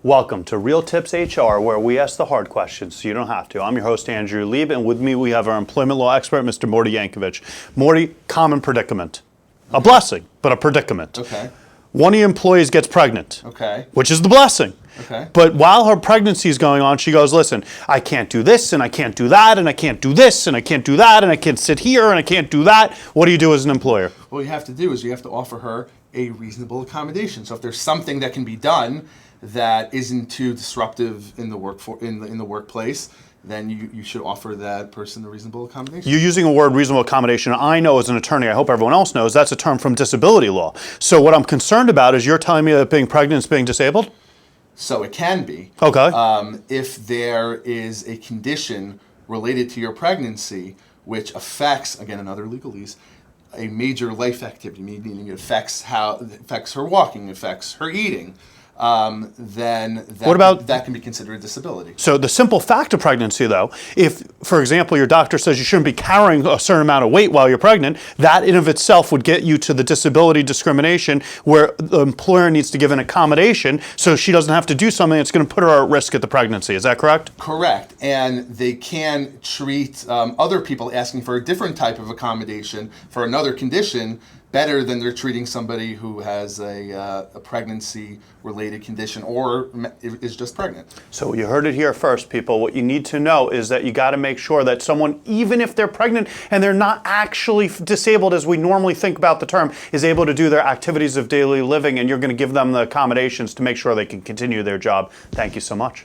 Welcome to Real Tips HR, where we ask the hard questions so you don't have to. I'm your host, Andrew Lieb, and with me we have our employment law expert, Mr. Mordy Yankovich. Mordy, common predicament. A blessing, but a predicament. Okay. One of your employees gets pregnant. Okay. Which is the blessing. Okay. But while her pregnancy is going on, she goes, listen, I can't do this, and I can't do that, and I can't do this, and I can't do that, and I can't sit here, and I can't do that. What do you do as an employer? What you have to do is you have to offer her a reasonable accommodation. So if there's something that can be done that isn't too disruptive in the workplace, then you should offer that person a reasonable accommodation. You're using a word reasonable accommodation. I know as an attorney, I hope everyone else knows, that's a term from disability law. So what I'm concerned about is you're telling me that being pregnant is being disabled? So it can be. Okay. If there is a condition related to your pregnancy which affects, again, another legalese, a major life activity, meaning it affects her walking, affects her eating, then that can be considered a disability. So the simple fact of pregnancy, though, if, for example, your doctor says you shouldn't be carrying a certain amount of weight while you're pregnant, that in of itself would get you to the disability discrimination where the employer needs to give an accommodation so she doesn't have to do something that's going to put her at risk at the pregnancy. Is that correct? Correct. And they can treat other people asking for a different type of accommodation for another condition better than they're treating somebody who has a pregnancy-related condition or is just pregnant. So you heard it here first, people. What you need to know is that you got to make sure that someone, even if they're pregnant and they're not actually disabled as we normally think about the term, is able to do their activities of daily living, and you're going to give them the accommodations to make sure they can continue their job. Thank you so much.